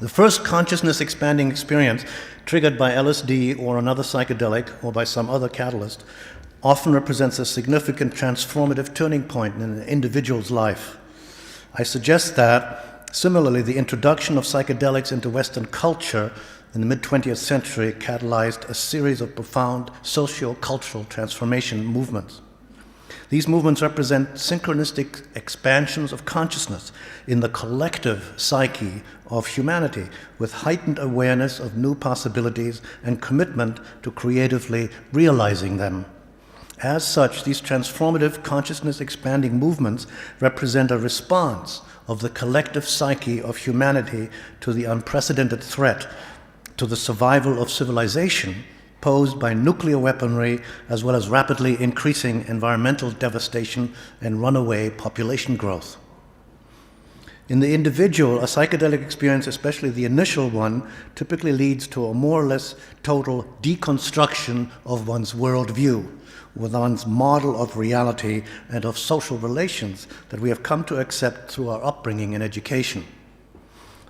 The first consciousness-expanding experience triggered by LSD or another psychedelic or by some other catalyst often represents a significant transformative turning point in an individual's life. I suggest that, similarly, the introduction of psychedelics into Western culture in the mid-20th century catalyzed a series of profound socio-cultural transformation movements. These movements represent synchronistic expansions of consciousness in the collective psyche of humanity, with heightened awareness of new possibilities and commitment to creatively realizing them. As such, these transformative consciousness-expanding movements represent a response of the collective psyche of humanity to the unprecedented threat to the survival of civilization posed by nuclear weaponry, as well as rapidly increasing environmental devastation and runaway population growth. In the individual, a psychedelic experience, especially the initial one, typically leads to a more or less total deconstruction of one's worldview, with one's model of reality and of social relations that we have come to accept through our upbringing and education.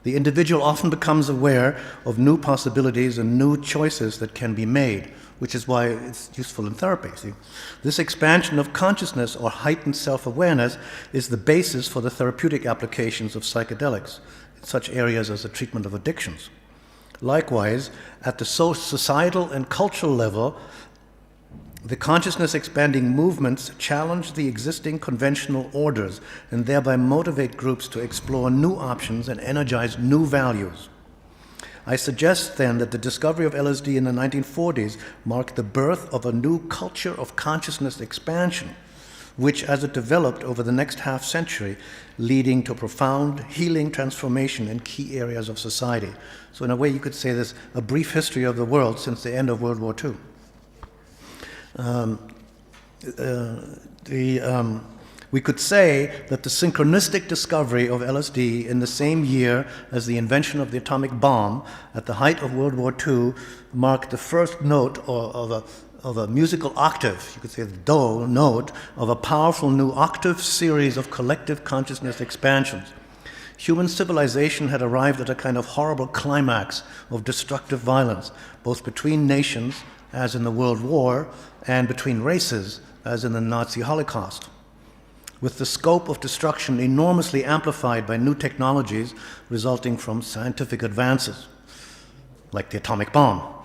The individual often becomes aware of new possibilities and new choices that can be made, which is why it's useful in therapy. See? This expansion of consciousness or heightened self-awareness is the basis for the therapeutic applications of psychedelics in such areas as the treatment of addictions. Likewise, at the societal and cultural level, the consciousness-expanding movements challenge the existing conventional orders and thereby motivate groups to explore new options and energize new values. I suggest then that the discovery of LSD in the 1940s marked the birth of a new culture of consciousness expansion, which, as it developed over the next half-century, leading to profound healing transformation in key areas of society. So in a way you could say there's a brief history of the world since the end of World War II. We could say that the synchronistic discovery of LSD in the same year as the invention of the atomic bomb at the height of World War II marked the first note of a musical octave, you could say the do note, of a powerful new octave series of collective consciousness expansions. Human civilization had arrived at a kind of horrible climax of destructive violence, both between nations, as in the World War, and between races, as in the Nazi Holocaust, with the scope of destruction enormously amplified by new technologies resulting from scientific advances, like the atomic bomb.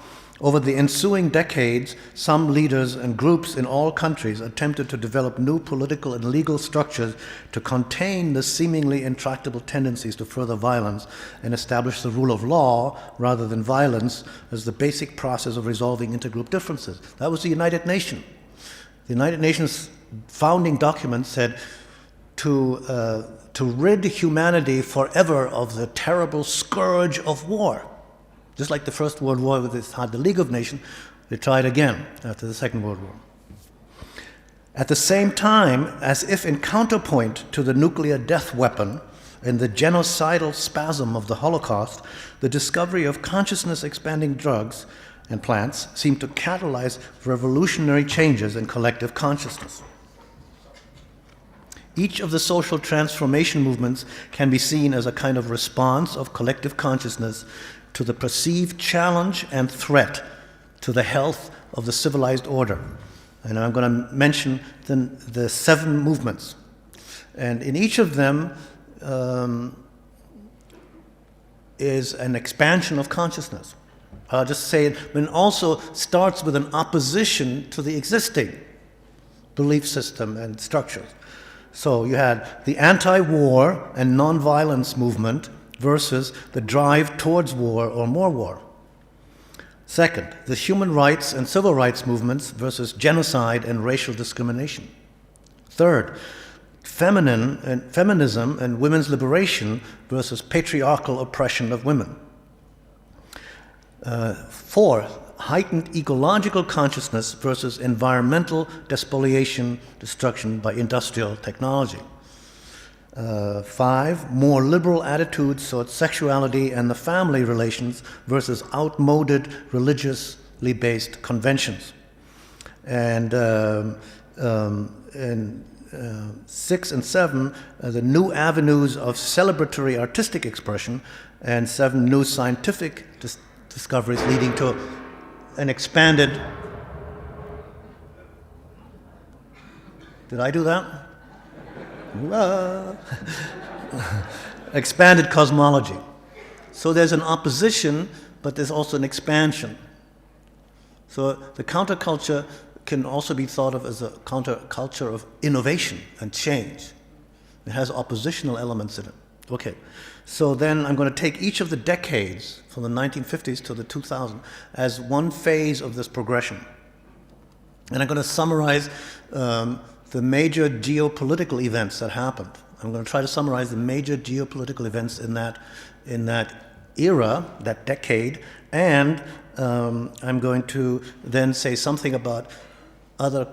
Over the ensuing decades, some leaders and groups in all countries attempted to develop new political and legal structures to contain the seemingly intractable tendencies to further violence and establish the rule of law rather than violence as the basic process of resolving intergroup differences. That was the United Nations. The United Nations founding document said to rid humanity forever of the terrible scourge of war. Just like the First World War with the League of Nations, they tried again after the Second World War. At the same time, as if in counterpoint to the nuclear death weapon and the genocidal spasm of the Holocaust, the discovery of consciousness-expanding drugs and plants seemed to catalyze revolutionary changes in collective consciousness. Each of the social transformation movements can be seen as a kind of response of collective consciousness to the perceived challenge and threat to the health of the civilized order. And I'm going to mention the 7 movements. And in each of them is an expansion of consciousness. I'll just say it, but it also starts with an opposition to the existing belief system and structures. So you had the anti-war and non-violence movement versus the drive towards war or more war. Second, the human rights and civil rights movements versus genocide and racial discrimination. Third, feminism and women's liberation versus patriarchal oppression of women. Fourth, heightened ecological consciousness versus environmental despoliation, destruction by industrial technology. 5, more liberal attitudes towards sexuality and the family relations versus outmoded religiously based conventions. And 6 and 7, the new avenues of celebratory artistic expression, and 7, new scientific discoveries leading to an expanded... Did I do that? Expanded cosmology. So there's an opposition, but there's also an expansion. So the counterculture can also be thought of as a counterculture of innovation and change. It has oppositional elements in it. Okay, so then I'm going to take each of the decades from the 1950s to the 2000s as one phase of this progression. And I'm going to summarize the major geopolitical events that happened. I'm going to try to summarize the major geopolitical events in that era, that decade, and I'm going to then say something about other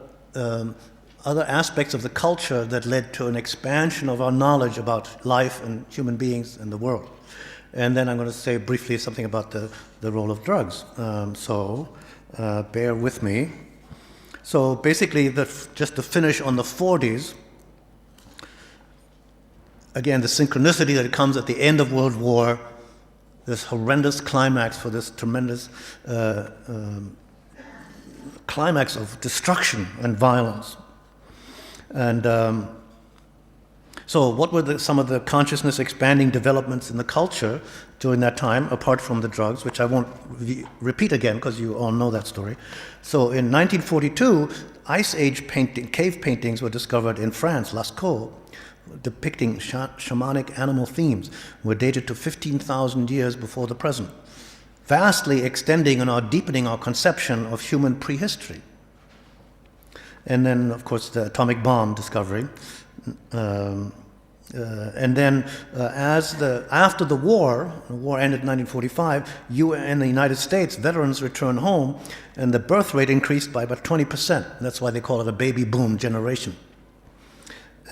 aspects of the culture that led to an expansion of our knowledge about life and human beings and the world. And then I'm going to say briefly something about the role of drugs. So bear with me. So basically, just to finish on the 40s, again, the synchronicity that comes at the end of World War, this horrendous climax for this tremendous climax of destruction and violence. And so what were some of the consciousness expanding developments in the culture during that time, apart from the drugs, which I won't repeat again because you all know that story. So in 1942, Ice Age cave paintings were discovered in France, Lascaux, depicting shamanic animal themes, were dated to 15,000 years before the present, vastly extending and deepening our conception of human prehistory. And then, of course, the atomic bomb discovery. And then, after the war ended in 1945, in the United States, veterans returned home, and the birth rate increased by about 20%. That's why they call it a baby boom generation.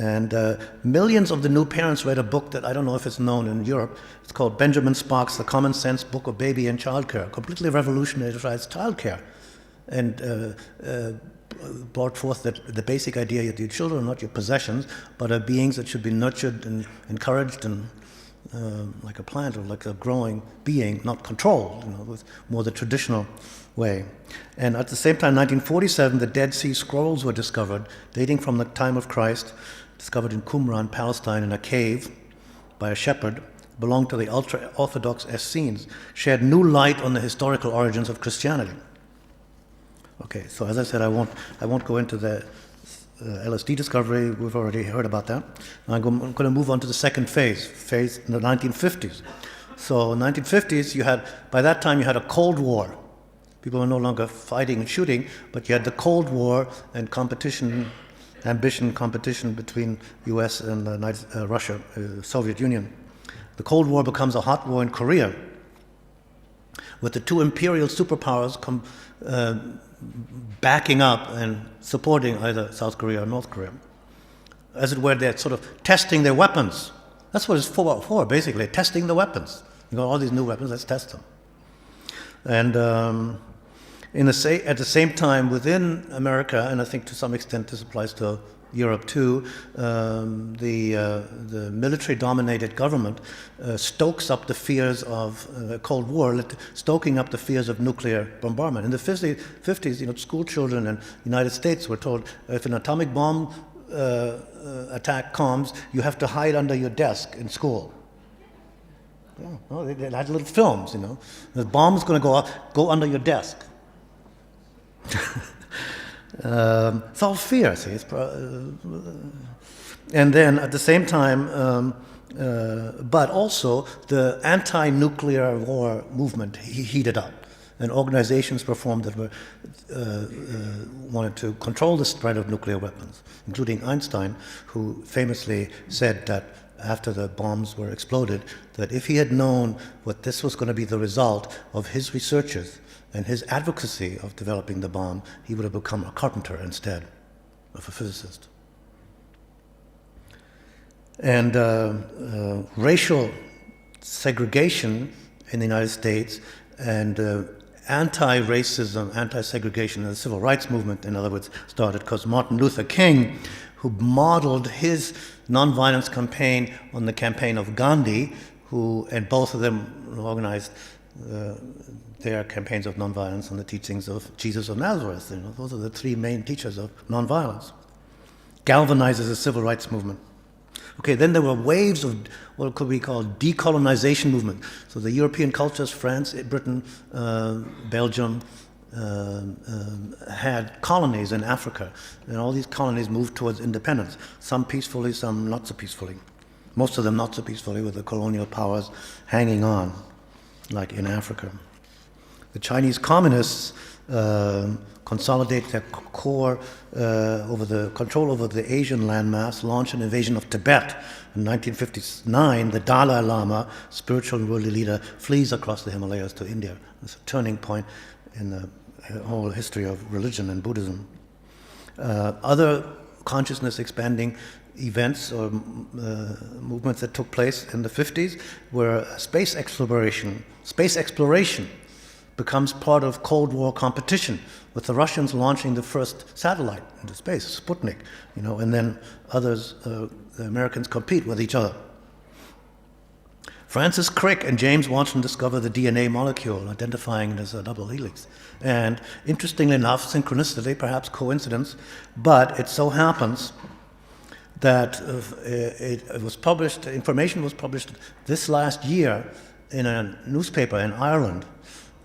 And millions of the new parents read a book that I don't know if it's known in Europe. It's called Benjamin Sparks' The Common Sense Book of Baby and Childcare, completely revolutionized childcare, and brought forth the basic idea that your children are not your possessions, but are beings that should be nurtured and encouraged, and like a plant or like a growing being, not controlled, with more the traditional way. And at the same time, 1947, the Dead Sea Scrolls were discovered, dating from the time of Christ, discovered in Qumran, Palestine, in a cave by a shepherd, belonged to the ultra-Orthodox Essenes, shed new light on the historical origins of Christianity. Okay, so as I said, I won't go into the LSD discovery. We've already heard about that. I'm going to move on to the second phase in the 1950s. So in the 1950s, by that time you had a Cold War. People were no longer fighting and shooting, but you had the Cold War and competition between U.S. and Russia, Soviet Union. The Cold War becomes a hot war in Korea, with the two imperial superpowers backing up and supporting either South Korea or North Korea. As it were, they're sort of testing their weapons. That's what it's for, basically, testing the weapons. You got all these new weapons, let's test them. And at the same time, within America, and I think to some extent this applies to Europe too, the military-dominated government stokes up the fears of Cold War, stoking up the fears of nuclear bombardment. In the 50s, school children in the United States were told, if an atomic bomb attack comes, you have to hide under your desk in school. Yeah, well, they had little films, The bomb's going to go off, go under your desk. It's all fear, see. And then at the same time, but also the anti-nuclear war movement heated up, and organizations performed that were wanted to control the spread of nuclear weapons, including Einstein, who famously said that after the bombs were exploded, that if he had known what this was going to be the result of his researches and his advocacy of developing the bomb, he would have become a carpenter instead of a physicist. And racial segregation in the United States and anti-racism, anti-segregation, and the civil rights movement, in other words, started because Martin Luther King, who modeled his nonviolence campaign on the campaign of Gandhi, and both of them organized their campaigns of nonviolence on the teachings of Jesus of Nazareth. Those are the three main teachers of nonviolence. Galvanizes the civil rights movement. Okay, then there were waves of what could be called decolonization movement. So the European cultures, France, Britain, Belgium, had colonies in Africa, and all these colonies moved towards independence, some peacefully, some not so peacefully. Most of them not so peacefully, with the colonial powers hanging on, like in Africa. The Chinese communists consolidate their core control over the Asian landmass, launch an invasion of Tibet. In 1959, the Dalai Lama, spiritual and worldly leader, flees across the Himalayas to India. It's a turning point in the whole history of religion and Buddhism. Other consciousness expanding events or movements that took place in the 50s were space exploration. Space exploration becomes part of Cold War competition, with the Russians launching the first satellite into space, Sputnik, and then others, the Americans compete with each other. Francis Crick and James Watson discover the DNA molecule, identifying it as a double helix. And interestingly enough, synchronistically, perhaps coincidence, but it so happens that information was published this last year in a newspaper in Ireland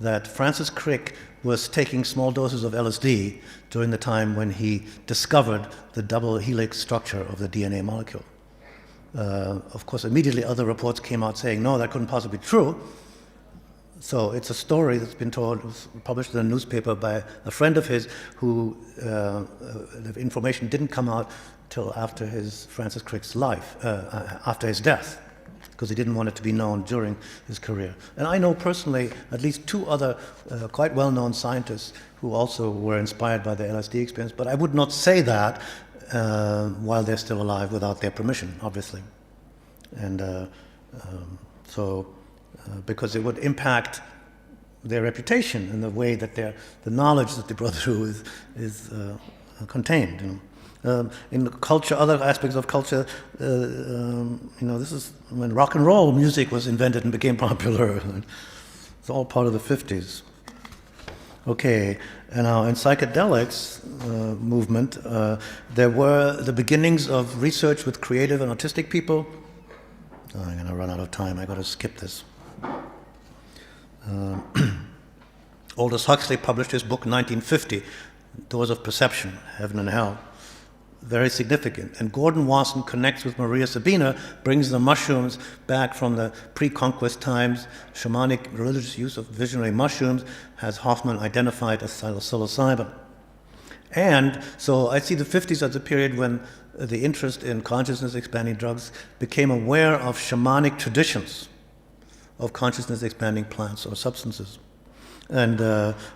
that Francis Crick was taking small doses of LSD during the time when he discovered the double helix structure of the DNA molecule. Of course, immediately other reports came out saying, no, that couldn't possibly be true. So it's a story that's been told, it was published in a newspaper by a friend of his who, the information didn't come out till after Francis Crick's life, after his death, because he didn't want it to be known during his career. And I know personally at least two other quite well-known scientists who also were inspired by the LSD experience, but I would not say that while they're still alive without their permission, obviously. And because it would impact their reputation in the way that the knowledge that they brought through is contained. In culture, other aspects of culture, this is when rock and roll music was invented and became popular. It's all part of the 50s. Okay, and now in psychedelics movement, there were the beginnings of research with creative and artistic people. I'm going to run out of time. I got to skip this. Aldous Huxley published his book in 1950, Doors of Perception, Heaven and Hell. Very significant. And Gordon Wasson connects with Maria Sabina, brings the mushrooms back from the pre-conquest times. Shamanic religious use of visionary mushrooms has Hoffman identified as psilocybin. And so I see the 50s as a period when the interest in consciousness-expanding drugs became aware of shamanic traditions of consciousness-expanding plants or substances. And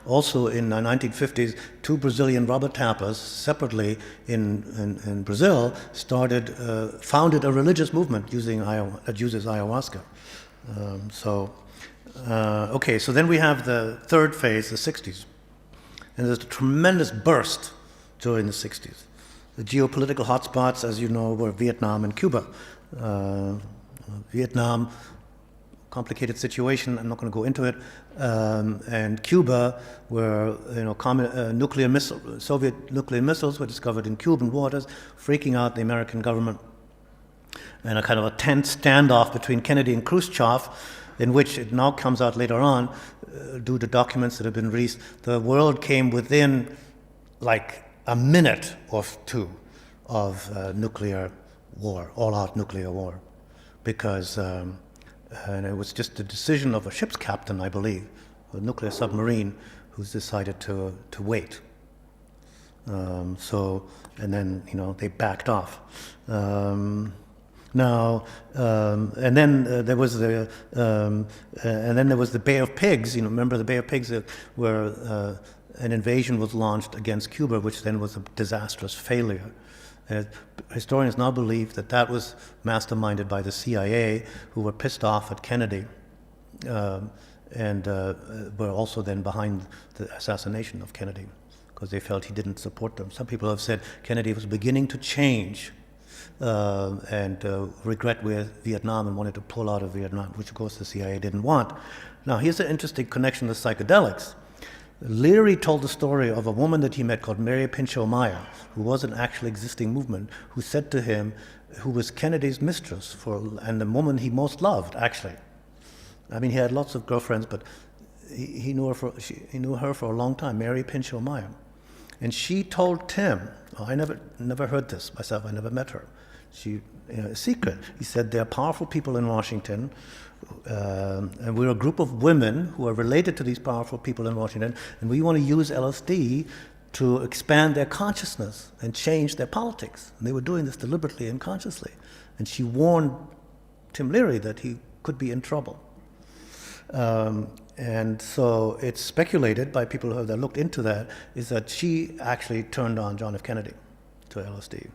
also in the 1950s, two Brazilian rubber tappers separately in Brazil founded a religious movement that uses ayahuasca. So then we have the third phase, the 60s. And there's a tremendous burst during the 60s. The geopolitical hotspots, as you know, were Vietnam and Cuba. Vietnam, complicated situation, I'm not going to go into it, and Cuba, where Soviet nuclear missiles were discovered in Cuban waters, freaking out the American government, and a kind of a tense standoff between Kennedy and Khrushchev, in which it now comes out later on, due to documents that have been released, the world came within like a minute or two of nuclear war, all-out nuclear war, because and it was just the decision of a ship's captain, I believe, a nuclear submarine, who's decided to wait. And then they backed off. And then there was the Bay of Pigs. Remember the Bay of Pigs, where an invasion was launched against Cuba, which then was a disastrous failure. Historians now believe that was masterminded by the CIA, who were pissed off at Kennedy, and were also then behind the assassination of Kennedy. because they felt he didn't support them. Some people have said Kennedy was beginning to change and regret Vietnam and wanted to pull out of Vietnam, which of course the CIA didn't want. Now here's an interesting connection with psychedelics. Leary told the story of a woman that he met called Mary Pinchot Meyer, who was an actually existing movement, who said to him, who was Kennedy's mistress, and the woman he most loved, actually. I mean, he had lots of girlfriends, but he knew her for a long time, Mary Pinchot Meyer. And she told Tim, I never heard this myself, I never met her. A secret. He said, there are powerful people in Washington, and we're a group of women who are related to these powerful people in Washington, and we want to use LSD to expand their consciousness and change their politics. And they were doing this deliberately and consciously. And she warned Tim Leary that he could be in trouble. And so it's speculated by people who have looked into that, is that she actually turned on John F. Kennedy to LSD.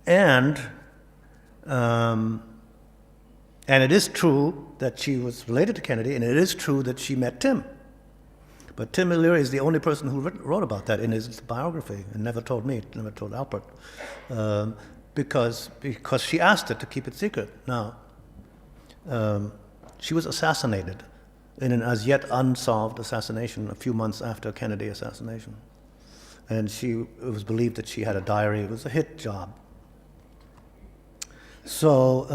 And it is true that she was related to Kennedy, and it is true that she met Tim. But Tim Leary is the only person who wrote about that in his biography, and never told me, never told Albert, because she asked it to keep it secret. Now, she was assassinated in an as yet unsolved assassination a few months after Kennedy assassination. And it was believed that she had a diary. It was a hit job. So,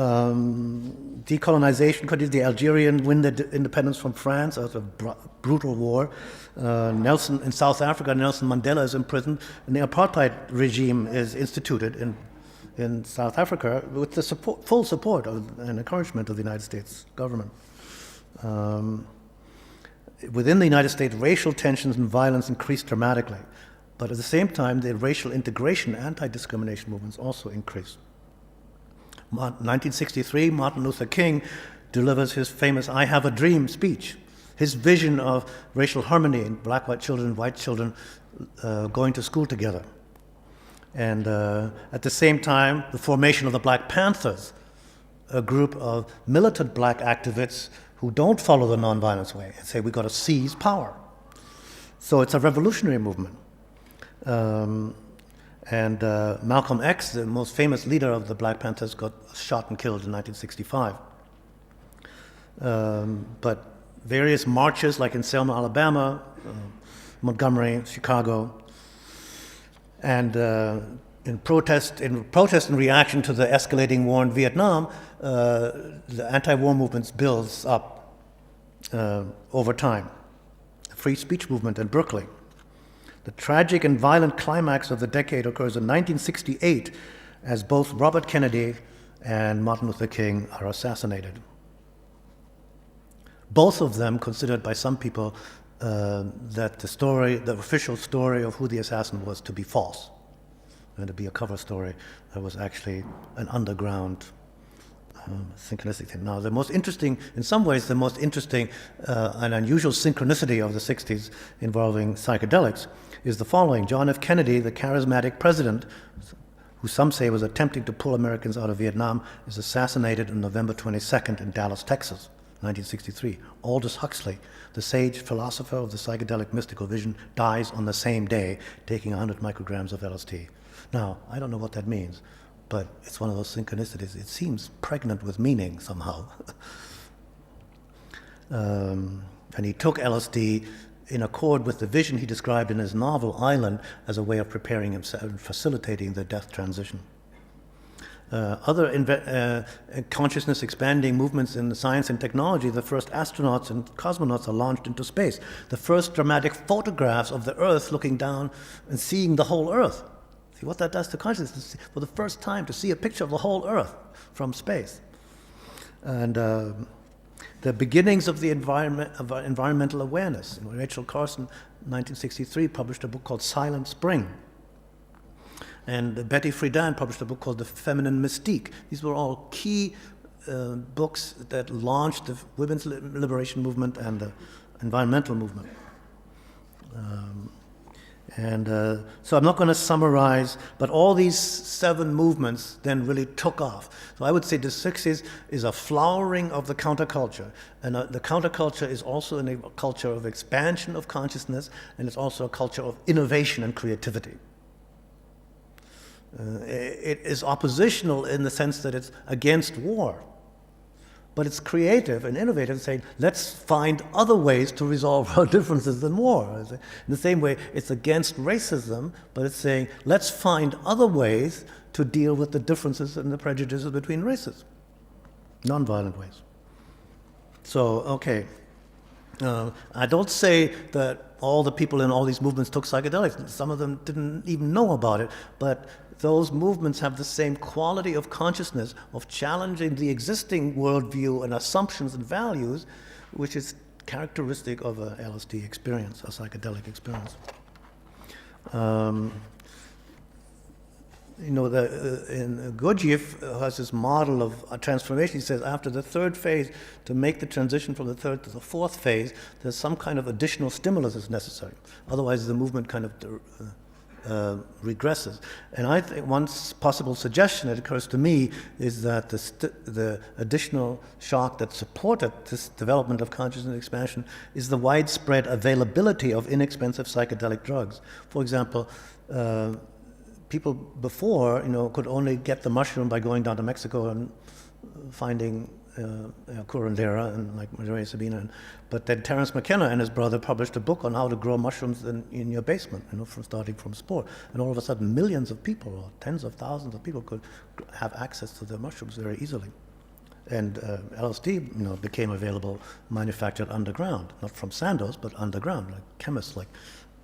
decolonization continues. The Algerians win the independence from France after a brutal war. In South Africa, Nelson Mandela is imprisoned, and the apartheid regime is instituted in South Africa with the full support and encouragement of the United States government. Within the United States, racial tensions and violence increased dramatically, but at the same time, the racial integration, anti-discrimination movements also increased. 1963, Martin Luther King delivers his famous I Have a Dream speech, his vision of racial harmony in black, white children going to school together. And at the same time, the formation of the Black Panthers, a group of militant black activists who don't follow the nonviolence way and say we've got to seize power. So it's a revolutionary movement. And Malcolm X, the most famous leader of the Black Panthers, got shot and killed in 1965. But various marches, like in Selma, Alabama, Montgomery, Chicago, and in protest and reaction to the escalating war in Vietnam, the anti-war movement builds up over time. The free speech movement in Berkeley. The tragic and violent climax of the decade occurs in 1968 as both Robert Kennedy and Martin Luther King are assassinated. Both of them considered by some people that the official story of who the assassin was, to be false and to be a cover story that was actually an underground synchronistic thing. Now, in some ways, the most interesting and unusual synchronicity of the 60s involving psychedelics is the following. John F. Kennedy, the charismatic president, who some say was attempting to pull Americans out of Vietnam, is assassinated on November 22nd in Dallas, Texas, 1963. Aldous Huxley, the sage philosopher of the psychedelic mystical vision, dies on the same day, taking 100 micrograms of LSD. Now, I don't know what that means, but it's one of those synchronicities. It seems pregnant with meaning somehow. And he took LSD in accord with the vision he described in his novel Island as a way of preparing himself and facilitating the death transition. Other consciousness expanding movements in the science and technology, the first astronauts and cosmonauts are launched into space. The first dramatic photographs of the Earth looking down and seeing the whole Earth. See what that does to consciousness, for the first time to see a picture of the whole Earth from space. And the beginnings of the environmental awareness. Rachel Carson, 1963, published a book called Silent Spring. And Betty Friedan published a book called The Feminine Mystique. These were all key books that launched the women's liberation movement and the environmental movement. And so I'm not going to summarize, but all these 7 movements then really took off. So I would say the 60s is a flowering of the counterculture. And the counterculture is also a culture of expansion of consciousness, and it's also a culture of innovation and creativity. It is oppositional in the sense that it's against war. But it's creative and innovative, saying, let's find other ways to resolve our differences than war. In the same way, it's against racism, but it's saying, let's find other ways to deal with the differences and the prejudices between races. Nonviolent ways. So, okay. I don't say that all the people in all these movements took psychedelics. Some of them didn't even know about it, but those movements have the same quality of consciousness, of challenging the existing worldview and assumptions and values, which is characteristic of a LSD experience, a psychedelic experience. In Gurdjieff has this model of a transformation. He says after the 3rd phase, to make the transition from the 3rd to the 4th phase, there's some kind of additional stimulus is necessary. Otherwise, the movement kind of regresses. And I think one possible suggestion that occurs to me is that the additional shock that supported this development of consciousness expansion is the widespread availability of inexpensive psychedelic drugs. For example, people before, could only get the mushroom by going down to Mexico and finding curandera and like Maria Sabina. But then Terence McKenna and his brother published a book on how to grow mushrooms in your basement, starting from spore. And all of a sudden, millions of people, or tens of thousands of people, could have access to the mushrooms very easily. And LSD, became available, manufactured underground, not from Sandoz, but underground, like chemists, like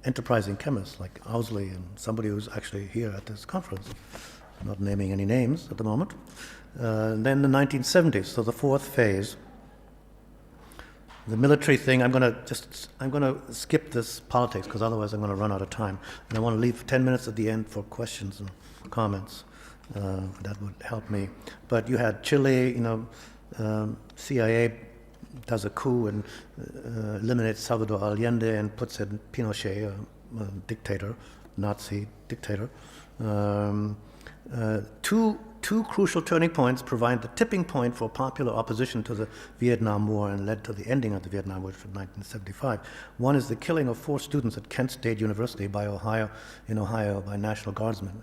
enterprising chemists like Owsley and somebody who's actually here at this conference. I'm not naming any names at the moment. Then the 1970s, so the 4th phase. The military thing, I'm going to skip this politics because otherwise I'm going to run out of time. And I want to leave 10 minutes at the end for questions and comments. That would help me. But you had Chile, CIA does a coup and eliminates Salvador Allende and puts in Pinochet, a dictator, Nazi dictator. Two crucial turning points provide the tipping point for popular opposition to the Vietnam War and led to the ending of the Vietnam War in 1975. One is the killing of 4 students at Kent State University in Ohio by National Guardsmen.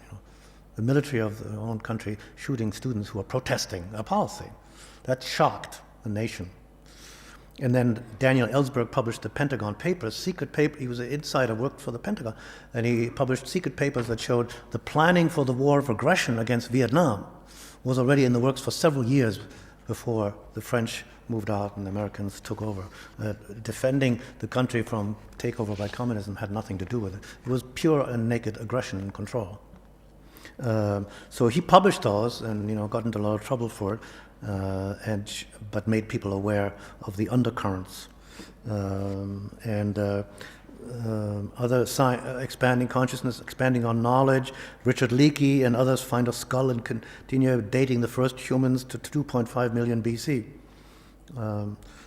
The military of their own country shooting students who are protesting a policy. That shocked the nation. And then Daniel Ellsberg published the Pentagon Papers, secret paper. He was an insider, worked for the Pentagon, and he published secret papers that showed the planning for the war of aggression against Vietnam was already in the works for several years before the French moved out and the Americans took over. Defending the country from takeover by communism had nothing to do with it. It was pure and naked aggression and control. So he published those and got into a lot of trouble for it. But made people aware of the undercurrents expanding consciousness, expanding on knowledge. Richard Leakey and others find a skull and continue dating the first humans to 2.5 million BC.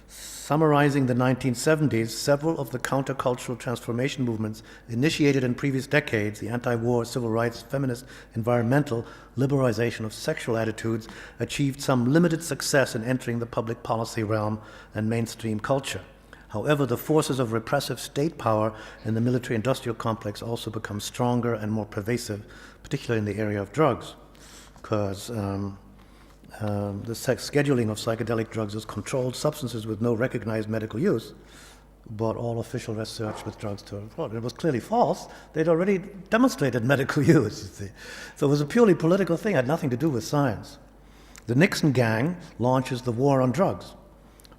Summarizing the 1970s, several of the countercultural transformation movements initiated in previous decades, the anti-war, civil rights, feminist, environmental, liberalization of sexual attitudes, achieved some limited success in entering the public policy realm and mainstream culture. However, the forces of repressive state power in the military-industrial complex also become stronger and more pervasive, particularly in the area of drugs, because the scheduling of psychedelic drugs as controlled substances with no recognized medical use brought all official research with drugs to a fraud. It was clearly false. They'd already demonstrated medical use, you see. So it was a purely political thing, had nothing to do with science. The Nixon gang launches the war on drugs,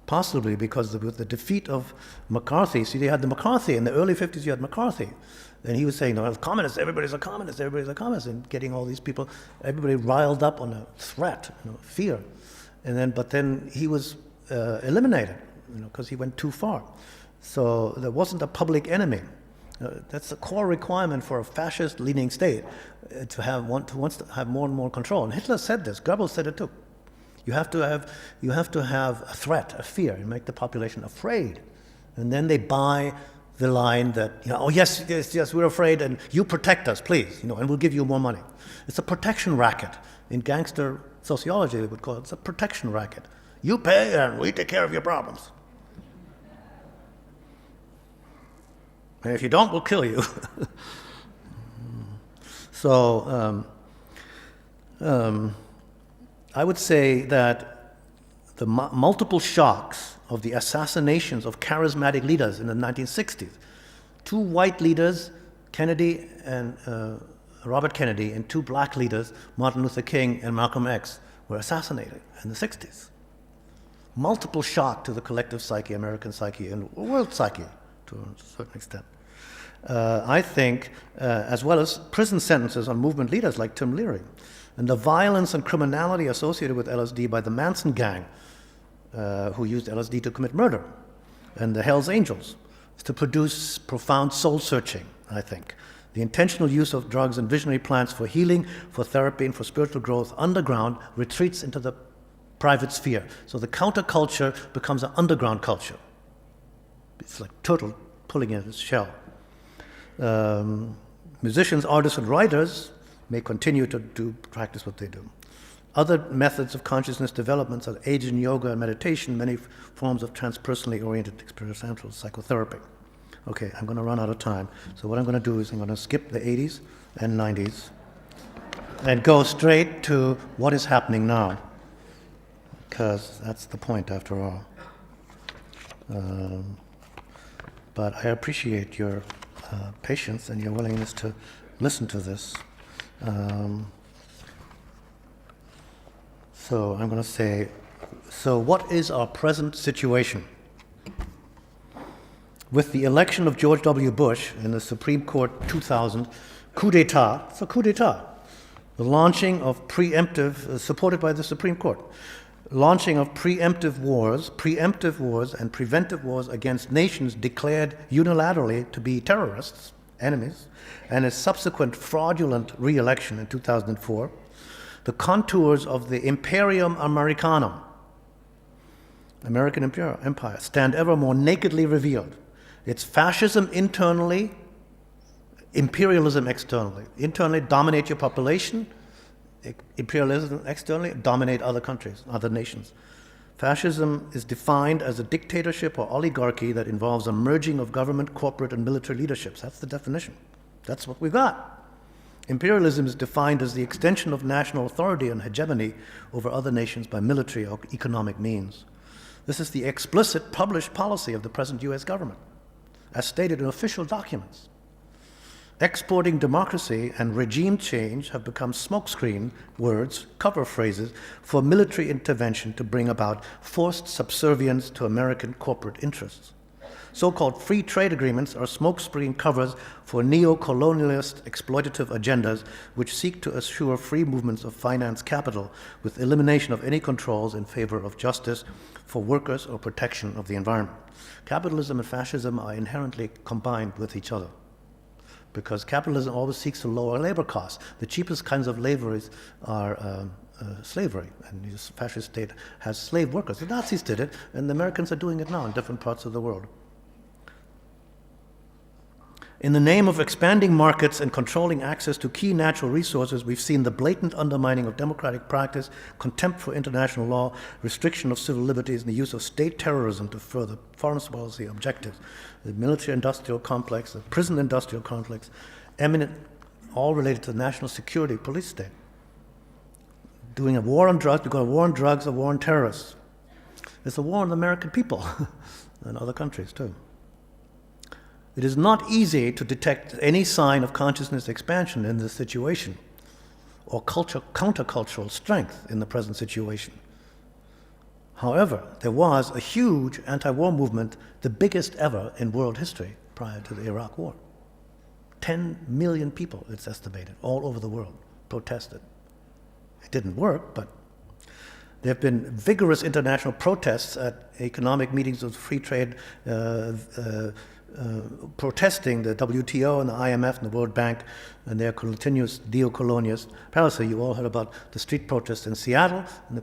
possibly because with the defeat of McCarthy, see, they had the McCarthy, in the early 50s you had McCarthy, and he was saying, no, communists, everybody's a communist, and getting all these people, everybody riled up on a threat, fear. But then he was eliminated, because he went too far. So there wasn't a public enemy. That's the core requirement for a fascist-leaning state, wants to have more and more control. And Hitler said this, Goebbels said it too. You have to have a threat, a fear, and make the population afraid. And then they buy the line that, oh yes, yes, yes, we're afraid, and you protect us, please, and we'll give you more money. It's a protection racket. In gangster sociology, they would call it, it's a protection racket. You pay and we take care of your problems. And if you don't, we'll kill you. So I would say that the multiple shocks of the assassinations of charismatic leaders in the 1960s, 2 white leaders, Kennedy and Robert Kennedy, and 2 black leaders, Martin Luther King and Malcolm X, were assassinated in the 60s. Multiple shock to the collective psyche, American psyche, and world psyche to a certain extent. I think, as well as prison sentences on movement leaders like Tim Leary, and the violence and criminality associated with LSD by the Manson gang, who used LSD to commit murder, and the Hells Angels, to produce profound soul searching, I think. The intentional use of drugs and visionary plants for healing, for therapy, and for spiritual growth underground retreats into the private sphere. So the counterculture becomes an underground culture. It's like turtle pulling in its shell. Musicians, artists, and writers may continue to practice what they do. Other methods of consciousness development are Asian yoga and meditation, many forms of transpersonally oriented experiential psychotherapy. Okay, I'm going to run out of time. So what I'm going to do is I'm going to skip the 80s and 90s and go straight to what is happening now, because that's the point after all. But I appreciate your patience and your willingness to listen to this. So I'm going to say, so what is our present situation? With the election of George W. Bush in the Supreme Court 2000 coup d'etat, it's a coup d'etat, the launching of preemptive, supported by the Supreme Court, launching of preemptive wars and preventive wars against nations declared unilaterally to be terrorists, enemies, and a subsequent fraudulent re-election in 2004, the contours of the Imperium Americanum, American Empire, stand ever more nakedly revealed. It's fascism internally, imperialism externally. Internally, dominate your population. Imperialism externally, dominate other countries, other nations. Fascism is defined as a dictatorship or oligarchy that involves a merging of government, corporate, and military leaderships. That's the definition. That's what we've got. Imperialism is defined as the extension of national authority and hegemony over other nations by military or economic means. This is the explicit published policy of the present US government, as stated in official documents. Exporting democracy and regime change have become smokescreen words, cover phrases for military intervention to bring about forced subservience to American corporate interests. So-called free trade agreements are smokescreen covers for neo-colonialist exploitative agendas which seek to assure free movements of finance capital with elimination of any controls in favor of justice for workers or protection of the environment. Capitalism and fascism are inherently combined with each other, because capitalism always seeks to lower labor costs. The cheapest kinds of labor are slavery, and the fascist state has slave workers. The Nazis did it, and the Americans are doing it now in different parts of the world. In the name of expanding markets and controlling access to key natural resources, we've seen the blatant undermining of democratic practice, contempt for international law, restriction of civil liberties, and the use of state terrorism to further foreign policy objectives. The military-industrial complex, the prison-industrial complex, eminent, all related to the national security police state. Doing a war on drugs, we've got a war on drugs, a war on terrorists. It's a war on the American people and other countries too. It is not easy to detect any sign of consciousness expansion in this situation or countercultural strength in the present situation. However, there was a huge anti-war movement, the biggest ever in world history prior to the Iraq War. 10 million people, it's estimated, all over the world protested. It didn't work, but there have been vigorous international protests at economic meetings of free trade protesting the WTO and the IMF and the World Bank and their continuous neo-colonialist policy. You all heard about the street protests in Seattle, and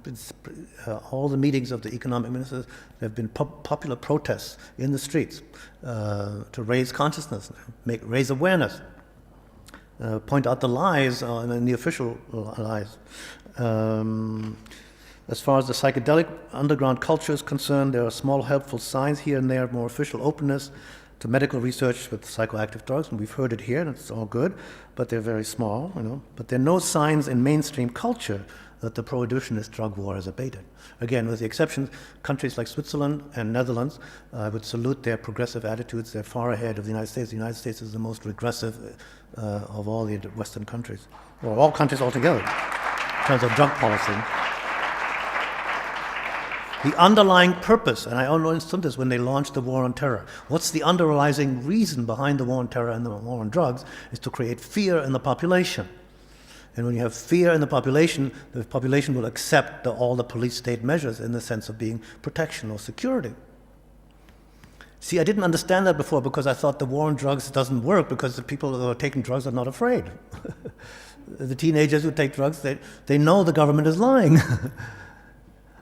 all the meetings of the economic ministers. There have been popular protests in the streets to raise consciousness, raise awareness, point out the lies and the official lies. As far as the psychedelic underground culture is concerned, there are small helpful signs here and there, more official openness to medical research with psychoactive drugs, and we've heard it here, and it's all good, but they're very small, But there are no signs in mainstream culture that the prohibitionist drug war has abated. Again, with the exception, countries like Switzerland and Netherlands, I would salute their progressive attitudes. They're far ahead of the United States. The United States is the most regressive of all the Western countries, or all countries altogether, in terms of drug policy. The underlying purpose, and I only understood this when they launched the war on terror. What's the underlying reason behind the war on terror and the war on drugs is to create fear in the population. And when you have fear in the population will accept all the police state measures in the sense of being protection or security. See, I didn't understand that before because I thought the war on drugs doesn't work because the people who are taking drugs are not afraid. The teenagers who take drugs, they know the government is lying.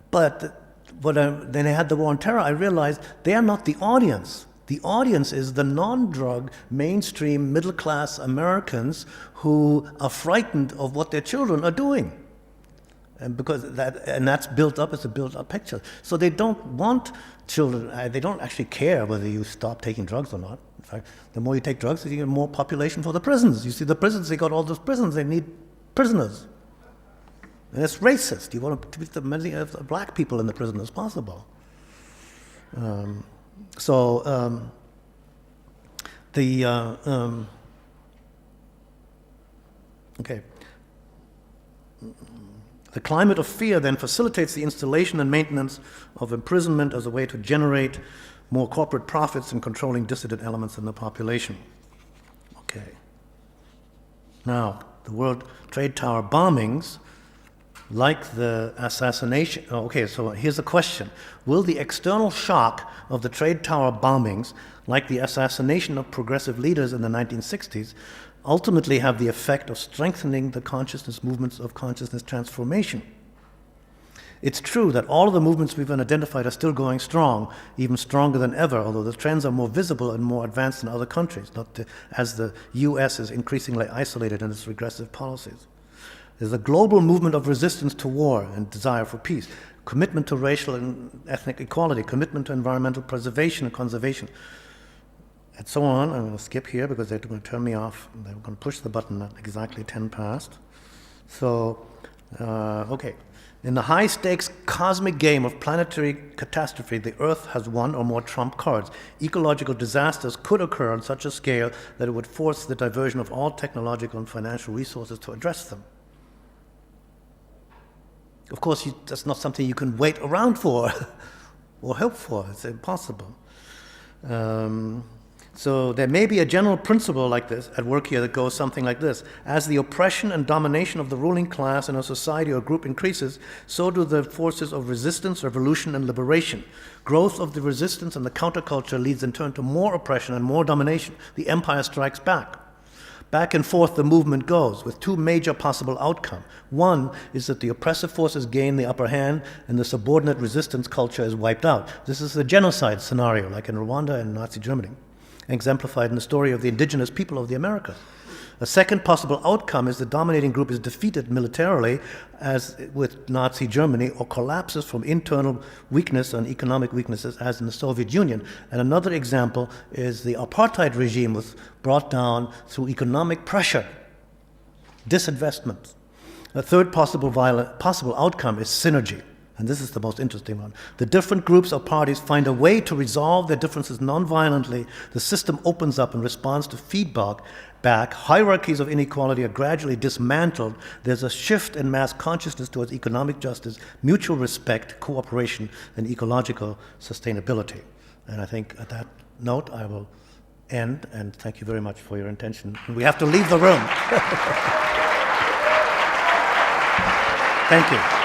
But then I had the war on terror, I realized they are not the audience. The audience is the non-drug, mainstream, middle-class Americans who are frightened of what their children are doing. And that's built up as a built-up picture. So they don't want children, they don't actually care whether you stop taking drugs or not. In fact, the more you take drugs, you get more population for the prisons. You see the prisons, they got all those prisons, they need prisoners. And it's racist. You want to put as many of the black people in the prison as possible. The climate of fear then facilitates the installation and maintenance of imprisonment as a way to generate more corporate profits in controlling dissident elements in the population. Okay. Now, the World Trade Tower bombings, like the assassination. Okay, so here's the question. Will the external shock of the trade tower bombings, like the assassination of progressive leaders in the 1960s, ultimately have the effect of strengthening the consciousness movements of consciousness transformation? It's true that all of the movements we've identified are still going strong, even stronger than ever, although the trends are more visible and more advanced in other countries, as the US is increasingly isolated in its regressive policies. There's a global movement of resistance to war and desire for peace, commitment to racial and ethnic equality, commitment to environmental preservation and conservation, and so on. I'm going to skip here because they're going to turn me off. They're going to push the button at exactly 10 past. So, okay. In the high-stakes cosmic game of planetary catastrophe, the Earth has one or more trump cards. Ecological disasters could occur on such a scale that it would force the diversion of all technological and financial resources to address them. Of course, that's not something you can wait around for or hope for. It's impossible. So there may be a general principle like this at work here that goes something like this. As the oppression and domination of the ruling class in a society or group increases, so do the forces of resistance, revolution, and liberation. Growth of the resistance and the counterculture leads in turn to more oppression and more domination. The empire strikes back. Back and forth the movement goes, with two major possible outcomes. One is that the oppressive forces gain the upper hand and the subordinate resistance culture is wiped out. This is a genocide scenario, like in Rwanda and Nazi Germany, exemplified in the story of the indigenous people of the Americas. A second possible outcome is the dominating group is defeated militarily, as with Nazi Germany, or collapses from internal weakness and economic weaknesses, as in the Soviet Union. And another example is the apartheid regime was brought down through economic pressure, disinvestment. A third possible outcome is synergy. And this is the most interesting one. The different groups or parties find a way to resolve their differences non-violently. The system opens up and responds to feedback. Hierarchies of inequality are gradually dismantled. There's a shift in mass consciousness towards economic justice, mutual respect, cooperation, and ecological sustainability. And I think at that note, I will end, and thank you very much for your attention. And we have to leave the room. Thank you.